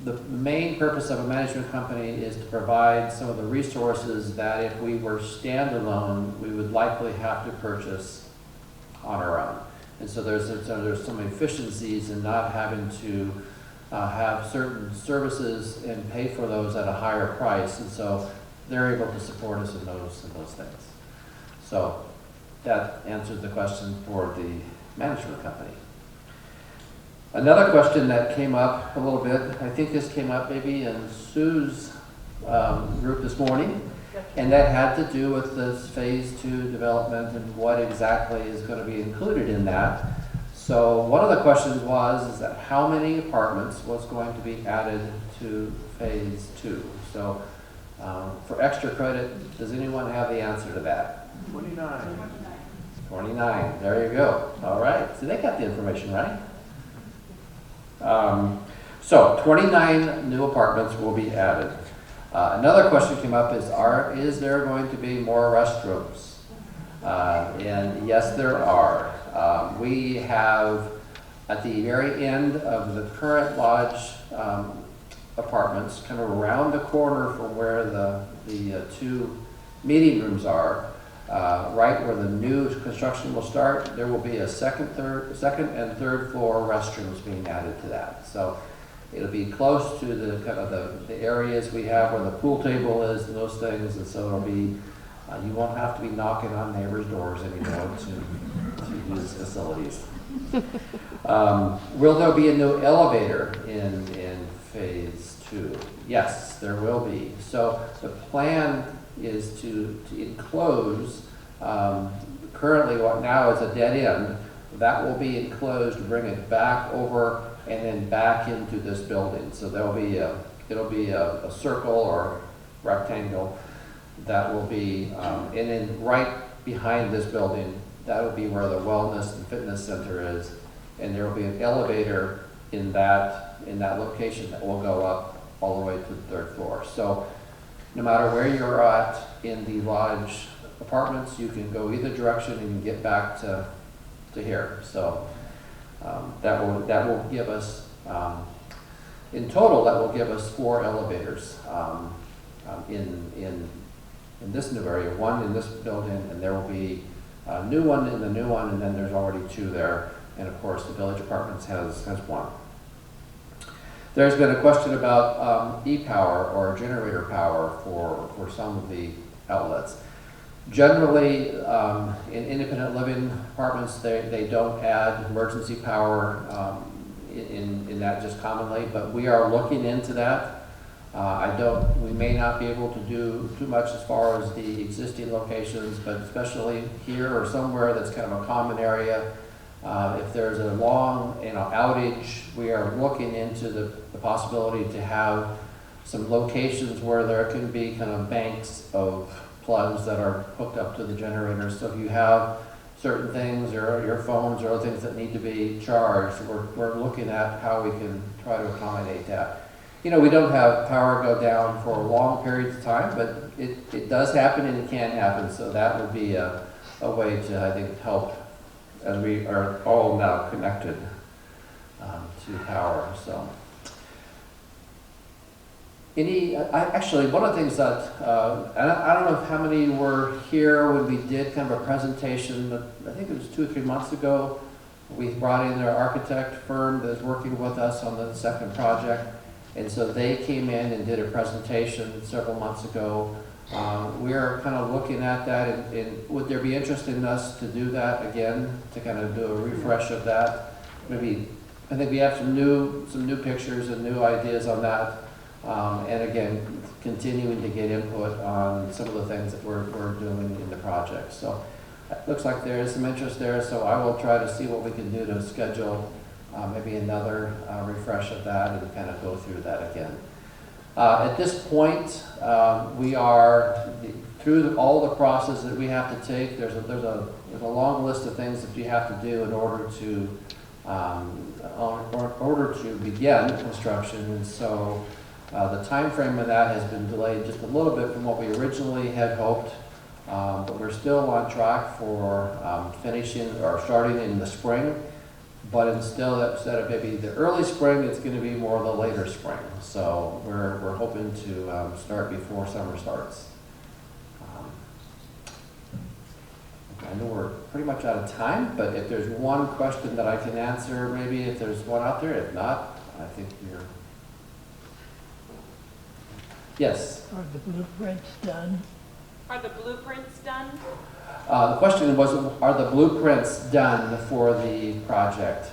The main purpose of a management company is to provide some of the resources that if we were standalone, we would likely have to purchase on our own. And so there's some efficiencies in not having to have certain services and pay for those at a higher price. And so they're able to support us in those things. So that answers the question for the management company. Another question that came up a little bit, I think this came up maybe in Sue's group this morning, and that had to do with this phase 2 development and what exactly is going to be included in that. So one of the questions is that how many apartments was going to be added to phase 2? So for extra credit, does anyone have the answer to that? 29. 29, there you go. All right, so they got the information right. So 29 new apartments will be added. Another question came up is there going to be more restrooms? And yes, there are. We have, at the very end of the current lodge apartments, kind of around the corner from where the two meeting rooms are, right where the new construction will start, there will be a second and third floor restrooms being added to that. So it'll be close to the kind of the areas we have where the pool table is and those things, and so it'll be you won't have to be knocking on neighbors' doors anymore to use facilities. Will there be a new elevator in phase 2? Yes, there will be. So the plan is to enclose, currently what now is a dead end, that will be enclosed to bring it back over and then back into this building. So it'll be a circle or rectangle that will be, and then right behind this building, that will be where the wellness and fitness center is, and there will be an elevator in that location that will go up all the way to the 3rd floor. So no matter where you're at in the lodge apartments, you can go either direction and you can get back to here. So that will give us, in total, that will give us 4 elevators in this new area, 1 in this building, and there will be a new one in the new one, and then there's already 2 there. And of course, the Village Apartments has 1. There's been a question about e-power or generator power for some of the outlets. Generally, in independent living apartments, they don't add emergency power in that just commonly, but we are looking into that. We may not be able to do too much as far as the existing locations, but especially here or somewhere that's kind of a common area. If there's a long outage, we are looking into the possibility to have some locations where there can be kind of banks of plugs that are hooked up to the generators. So if you have certain things or your phones or other things that need to be charged, we're looking at how we can try to accommodate that. We don't have power go down for long periods of time, but it does happen and it can happen. So that would be a way to, I think, help as we are all now connected to power. So, actually, one of the things that, I don't know how many were here when we did kind of a presentation, I think it was 2 or 3 months ago. We brought in our architect firm that is working with us on the second project. And so they came in and did a presentation several months ago We are kind of looking at that, and would there be interest in us to do that again, to kind of do a refresh of that? Maybe, I think we have some new pictures and new ideas on that. And again, continuing to get input on some of the things that we're doing in the project. So it looks like there is some interest there, so I will try to see what we can do to schedule maybe another refresh of that and kind of go through that again. At this point, we are through all the process that we have to take. There's a long list of things that you have to do in order to begin construction, and so the time frame of that has been delayed just a little bit from what we originally had hoped, but we're still on track for finishing or starting in the spring. But instead of maybe the early spring, it's going to be more the later spring. So we're hoping to start before summer starts. I know we're pretty much out of time, but if there's one question that I can answer, maybe if there's one out there. If not, I think you're... Yes? Are the blueprints done? Are the blueprints done? The question was, are the blueprints done for the project?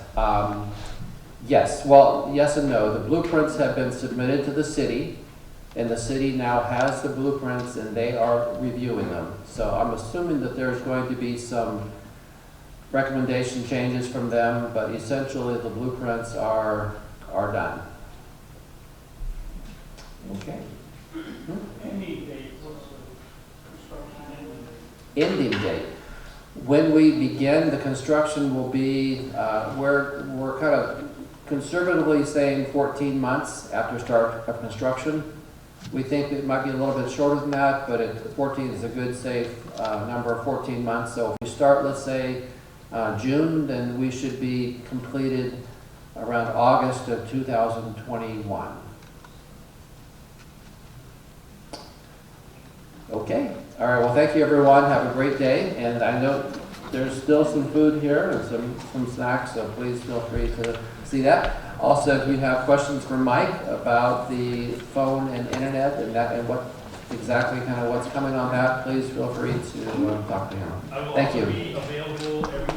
Yes. Well, yes and no. The blueprints have been submitted to the city, and the city now has the blueprints, and they are reviewing them. So I'm assuming that there's going to be some recommendation changes from them, but essentially the blueprints are done. Okay. Ending date, what's the construction ending? Ending date. When we begin, the construction will be, we're kind of conservatively saying 14 months after start of construction. We think it might be a little bit shorter than that, but 14 is a good safe number, 14 months. So if we start, let's say, June, then we should be completed around August of 2021. Okay. All right. Well, thank you, everyone. Have a great day. And I know there's still some food here and some snacks, so please feel free to see that. Also, if you have questions for Mike about the phone and internet and what exactly kind of what's coming on that, please feel free to talk to him. Thank you. I will also be available every